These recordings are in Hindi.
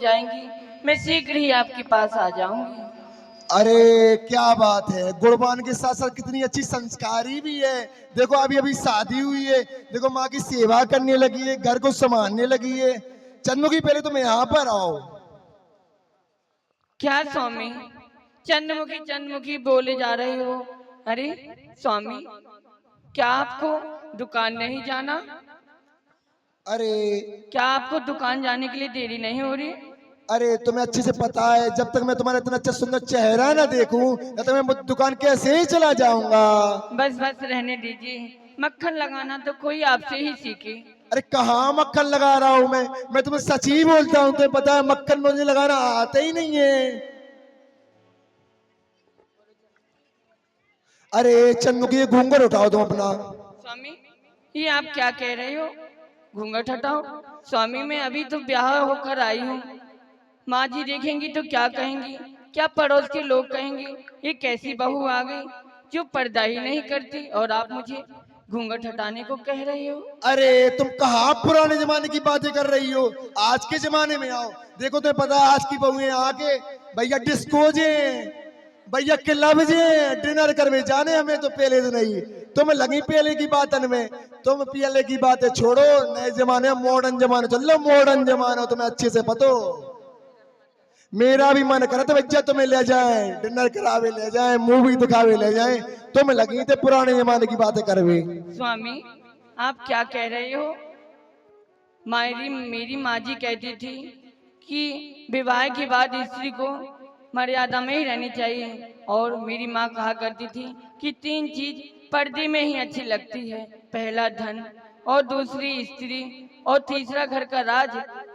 जाएंगी मैं शीघ्र ही आपके पास आ जाऊंगी। अरे क्या बात है, गुणवान के साथ साथ कितनी अच्छी संस्कारी भी है। देखो अभी अभी शादी हुई है, देखो माँ की सेवा करने लगी है, घर को संभालने लगी है। चंद्रमुखी पहले तुम यहाँ पर आओ। क्या स्वामी, चंद्रमुखी चंद्रमुखी बोले जा रहे हो? अरे स्वामी, क्या आपको दुकान नहीं जाना? अरे क्या आपको दुकान जाने के लिए देरी नहीं हो रही? अरे तुम्हें अच्छे से पता है, जब तक मैं तुम्हारा इतना अच्छा सुंदर चेहरा ना देखूं तब तक मैं दुकान कैसे ही चला जाऊंगा। बस बस रहने दीजिए, मक्खन लगाना तो कोई आपसे ही सीखे। अरे कहाँ मक्खन लगा रहा हूं मैं तुम्हें सच ही बोलता हूँ। तुम्हें पता है मक्खन मुझे लगाना आता ही नहीं है। अरे चंदमुखी घूंघट उठाओ तुम अपना। स्वामी, ये आप क्या कह रहे हो? घूंघट हटाओ? स्वामी मैं अभी तो ब्याह होकर आई हूँ, माँ जी देखेंगी तो क्या कहेंगी? क्या पड़ोस के लोग कहेंगे ये कैसी बहू आ गई जो पर्दा ही नहीं करती, और आप मुझे घूंघट हटाने को कह रही हो? अरे तुम कहाँ पुराने जमाने की बातें कर रही हो, आज के जमाने में आओ। देखो तुम्हें पता है आज की बहुएं आके भैया डिस्को जे, भैया क्लब जे, डिनर करवे जाने हमें तो पहले तो नहीं। तुम लगी पहले की बातन में, तुम पहले की बातें छोड़ो, नए जमाने मॉडर्न जमाने चल लो, मॉडर्न जमाना तुम्हें अच्छे से पता हो। मेरा भी मन करा था भैया तुम्हें ले जाए, डिनर करावे ले जाए, मूवी दिखावे ले जाए, तुम लगी थे पुराने जमाने की बातें करवे। स्वामी आप क्या कह रहे हो? मेरी माँ जी कहती थी कि विवाह के बाद स्त्री को मर्यादा में ही रहनी चाहिए, और मेरी माँ कहा करती थी कि 3 चीज पर्दे में ही अच्छी लगती है, पहला धन, और दूसरी स्त्री, और तीसरा घर का राज।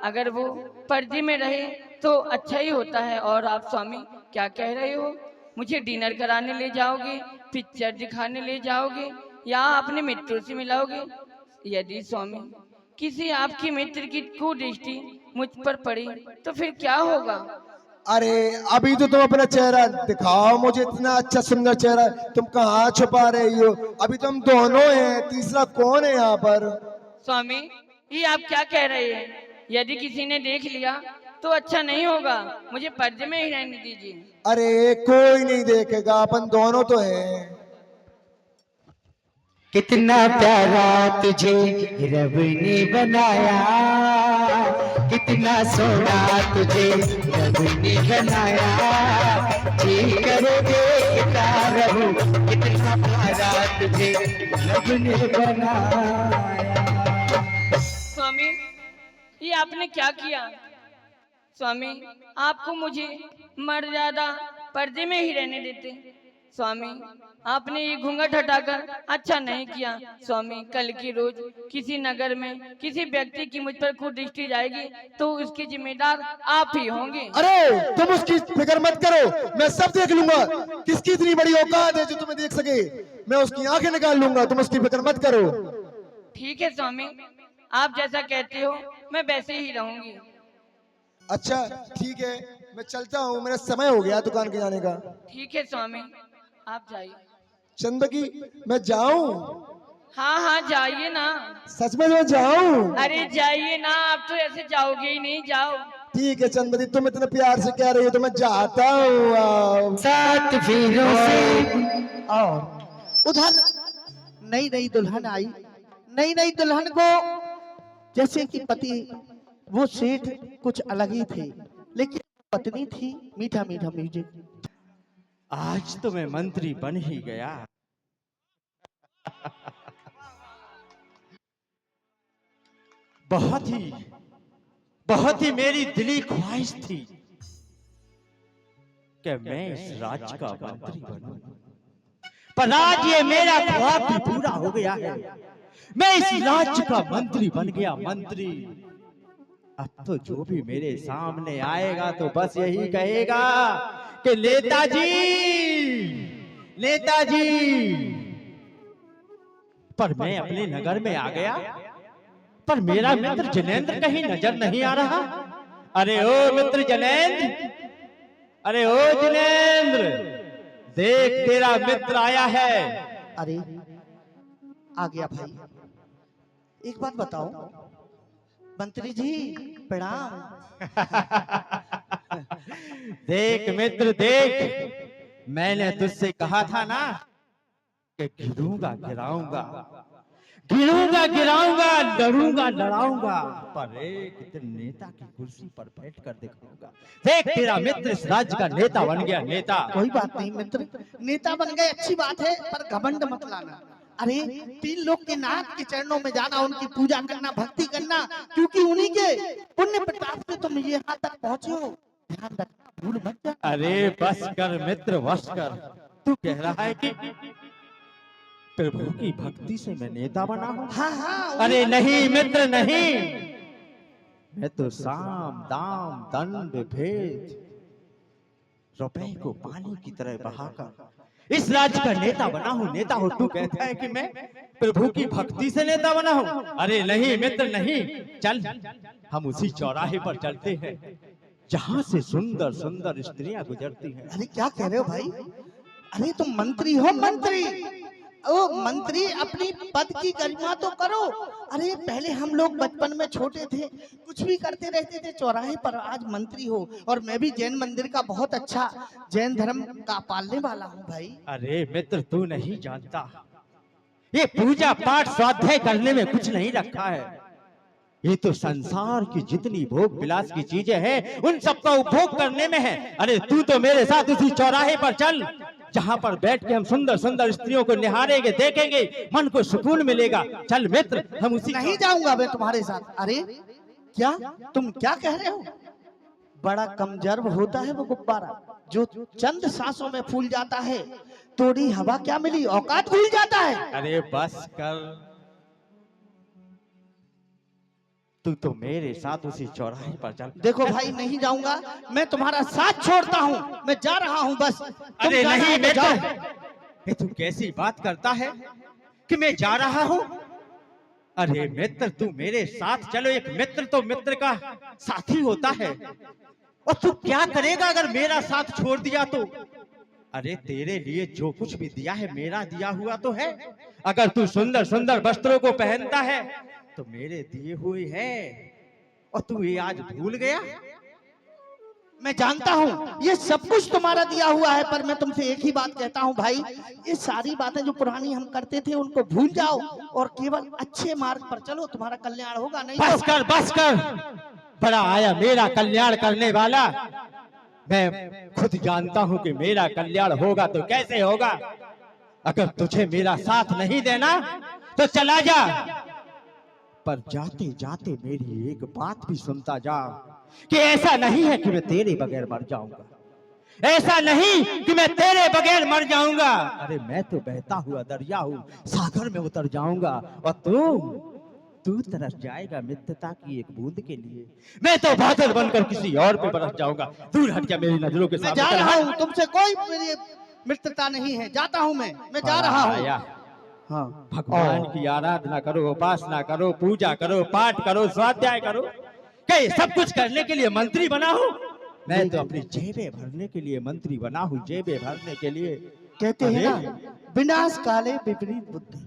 अगर वो पर्दे में रहे तो अच्छा ही होता है। और आप स्वामी क्या कह रहे हो? मुझे डिनर कराने ले जाओगे, पिक्चर दिखाने ले जाओगे, या अपने मित्रों से मिलाओगे? यदि स्वामी किसी आपकी मित्र की कुदृष्टि मुझ पर पड़ी तो फिर क्या होगा? अरे अभी तो तुम अपना चेहरा दिखाओ मुझे, इतना अच्छा सुंदर चेहरा तुम कहाँ छुपा रही हो? अभी तुम दोनों हैं, तीसरा कौन है यहाँ पर? स्वामी ये आप क्या कह रहे हैं? यदि किसी ने देख लिया तो अच्छा नहीं होगा, मुझे पर्दे में ही रहने दीजिए। अरे कोई नहीं देखेगा, अपन दोनों तो हैं। कितना प्यारा तुझे रब ने बनाया, कितना सोना तुझे रब ने बनाया, जी करे देखता रहूं, कितना प्यारा तुझे रब ने बनाया। स्वामी ये आपने क्या किया? स्वामी आपको मुझे मर्यादा पर्दे में ही रहने देते। स्वामी आपने ये घूंघट हटाकर अच्छा नहीं किया। स्वामी कल की रोज किसी नगर में किसी व्यक्ति की मुझ पर कुदृष्टि जाएगी तो उसके जिम्मेदार आप ही होंगे। अरे तुम उसकी फिक्र मत करो, मैं सब देख लूंगा। किसकी इतनी बड़ी औकात है जो तुम्हें देख सके? मैं उसकी आंखें निकाल लूंगा, तुम उसकी फिक्र मत करो। ठीक है स्वामी, आप जैसा कहते हो मैं वैसे ही रहूंगी। अच्छा ठीक है, मैं चलता हूँ, मेरा समय हो गया दुकान के जाने का। ठीक है स्वामी, आप जाइए। चंदकी मैं जाऊं? हाँ हाँ जाइए ना। सच में मैं जाऊं? अरे जाइए ना, आप तो ऐसे जाओगे ही नहीं, जाओ। ठीक है चंदमती, तुम इतने प्यार से कह रही हो तो मैं जाता हूँ। आओ। सात फेरों से और उधर नई नई दुल्हन आई। नई नई दुल्हन को जैसे कि पति वो सेठ कुछ अलग ही थे, लेकिन पत्नी थी मीठा मीठा म्यूजिक। आज तो मैं मंत्री बन ही गया। बहुत ही मेरी दिली ख्वाहिश थी कि मैं इस राज्य का मंत्री बनूं, पर आज ये मेरा ख्वाब भी पूरा हो गया है। मैं इस राज्य का मंत्री बन गया, मंत्री। अब तो जो भी मेरे सामने आएगा तो बस यही कहेगा कि नेताजी, नेताजी। पर मैं अपने नगर में आ गया, पर मेरा मित्र जनेंद्र कहीं नजर नहीं आ रहा। अरे ओ मित्र जनेंद्र, अरे ओ जनेंद्र, देख तेरा मित्र आया है। अरे आ गया भाई। एक बात बताओ, मंत्री जी प्रणाम। देख मित्र देख, मैंने तुझसे कहा था ना कि गिरूंगा गिराऊंगा, गिरूंगा गिराऊंगा, लड़ूंगा लड़ाऊंगा, पर एक दिन नेता की कुर्सी पर बैठ कर दिखाऊंगा। देख तेरा मित्र इस राज्य का नेता बन गया, नेता। कोई बात नहीं मित्र, नेता बन गए अच्छी बात है, पर घमंड मत लाना। अरे 3 लोग के नाथ के चरणों में जाना, उनकी पूजा करना, भक्ति करना, क्योंकि उन्हीं के पुण्य प्रताप से तुम यहाँ तक पहुंचे हो। ध्यान रखना, भूल मत जाना। अरे बस कर मित्र बस कर, तू कह रहा है कि प्रभु की भक्ति से मैं नेता बना हूँ? हाँ हाँ। अरे नहीं मित्र नहीं, मैं तो साम दाम दंड भेद रुपए को पानी की तरह बहाकर इस राज्य का नेता बना हूँ, नेता हो। तू कहता है कि मैं प्रभु की भक्ति से नेता बना हूँ? अरे नहीं मित्र नहीं, चल हम उसी चौराहे पर चलते हैं जहाँ से सुंदर सुंदर स्त्रियां गुजरती हैं। अरे क्या कह रहे हो भाई? अरे तुम मंत्री हो, मंत्री। ओ मंत्री, अपनी पद की गरिमा तो करो। अरे पहले हम लोग बचपन में छोटे थे, कुछ भी करते रहते थे चौराहे पर, आज मंत्री हो। और मैं भी जैन मंदिर का बहुत अच्छा जैन धर्म का पालने वाला हूँ भाई। अरे मित्र तू नहीं जानता, ये पूजा पाठ स्वाध्याय करने में कुछ नहीं रखा है। ये तो संसार की जितनी भोग विलास की चीजें हैं उन सबका उपभोग करने में है। अरे तू तो मेरे साथ उसी चौराहे पर चल जहाँ पर बैठ के हम सुंदर सुंदर स्त्रियों को निहारेंगे, देखेंगे, मन को सुकून मिलेगा। चल मित्र हम उसी। नहीं जाऊंगा मैं तुम्हारे साथ। अरे क्या तुम क्या कह रहे हो? बड़ा कमजोर होता है वो गुब्बारा जो चंद सांसों में फूल जाता है, थोड़ी हवा क्या मिली औकात भूल जाता है। अरे बस कर, तू तो मेरे साथ उसी चौराहे पर चल। देखो भाई नहीं जाऊंगा, मैं तुम्हारा साथ छोड़ता हूँ, मैं जा रहा हूँ बस। अरे नहीं बेटा, ये तू कैसी बात करता है कि मैं जा रहा हूँ? अरे मित्र तू मेरे साथ चलो, एक मित्र तो मित्र का साथी होता है। और तू क्या करेगा अगर मेरा साथ छोड़ दिया तो? अरे तेरे लिए जो कुछ भी दिया है मेरा दिया हुआ तो है। अगर तू सुंदर सुंदर वस्त्रों को पहनता है तो मेरे दिए हुए है, और तू ये आज भूल गया? मैं जानता हूँ ये सब कुछ तुम्हारा दिया हुआ है, पर मैं तुमसे एक ही बात कहता हूँ भाई, ये सारी बातें जो पुरानी हम करते थे उनको भूल जाओ और केवल अच्छे मार्ग पर चलो, तुम्हारा कल्याण होगा। नहीं बस कर बस कर, बड़ा आया मेरा कल्याण करने वाला। मैं खुद जानता हूँ कि मेरा कल्याण होगा तो कैसे होगा। अगर तुझे मेरा साथ नहीं देना तो चला जा, पर जाते जाते मेरी एक बात भी सुनता जा कि ऐसा नहीं है कि मैं तेरे बगैर मर जाऊंगा, ऐसा नहीं कि मैं तेरे बगैर मर जाऊंगा। अरे मैं तो बहता हुआ दरिया हूँ, सागर में उतर जाऊंगा और तू तरस जाएगा मित्रता की एक बूंद के लिए। मैं तो बादल बनकर किसी और पे बरस जाऊंगा। दूर हट जा मेरी नजरों के सामने। मैं जा रहा हूँ, तुमसे कोई मेरी मित्रता नहीं है, जाता हूँ मैं जा रहा हूँ। हाँ, भगवान की आराधना करो, उपासना करो, पूजा करो, पाठ करो, स्वाध्याय करो। क्या ये सब कुछ करने के लिए मंत्री बना हूँ? मैं तो अपनी जेबें भरने के लिए मंत्री बना हूँ, जेबें भरने के लिए। कहते हैं ना, विनाश काले विपरीत बुद्धि।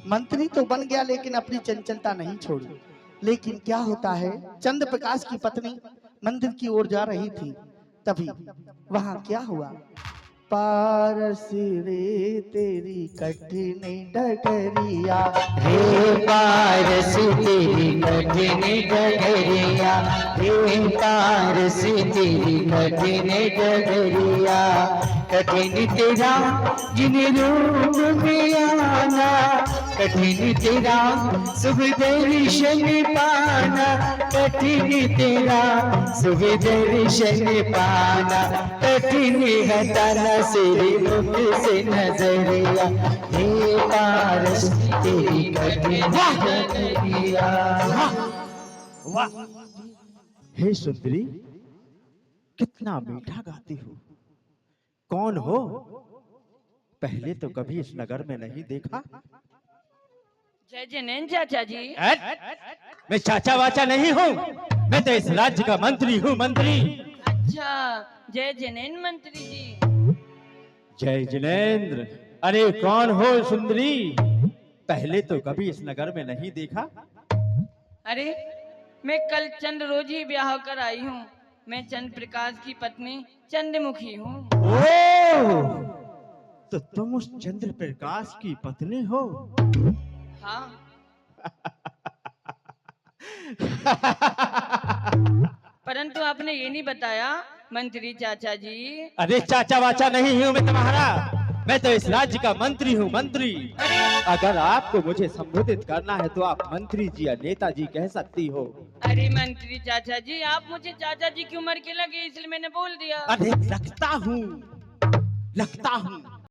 मंत्री तो बन गया लेकिन अपनी चंचलता नहीं छोड़ी। लेकिन क्या होता है, चंद्र प्रकाश की पत्नी मंदिर की ओर जा रही थी, तभी वहां क्या हुआ। पारस रे तेरी कठिन डगरिया, हे पारस तेरी कठिन डगरिया, हे पारस तेरी कठिन डगरिया, कठिन तेरा जिन रूप में आना, कठिन तेरा शुभ दर्शन पाना, कठिन तेरा शुभ दर्शन पाना, कठिन हटाना तेरे मुख से नजरिया, हे पारस तेरी कठिन डगरिया। वाह, हे सुंदरी, कितना मीठा गाती हो। कौन हो? पहले तो कभी इस नगर में नहीं देखा। जय जैन चाचा जी। मैं चाचा वाचा नहीं हूँ, मैं तो इस राज्य का मंत्री हूँ, मंत्री। अच्छा, जय जैन मंत्री जी। जय जिनेंद्र। अरे कौन हो सुंदरी? पहले तो कभी इस नगर में नहीं देखा। अरे मैं कल चंद्र रोज ही ब्याह कर आई हूँ। मैं चंद्र प्रकाश की पत्नी चंद्रमुखी हूँ। ओह, तो तुम उस चंद्र प्रकाश की पत्नी हो? हाँ। परंतु आपने ये नहीं बताया मंत्री चाचा जी। अरे चाचा वाचा नहीं हूँ मैं तुम्हारा, मैं तो इस राज्य का मंत्री हूँ, मंत्री। अगर आपको मुझे संबोधित करना है तो आप मंत्री जी या नेताजी कह सकती हो। अरे मंत्री चाचा जी, आप मुझे चाचा जी की उम्र के लगे इसलिए मैंने बोल दिया। अरे लगता हूँ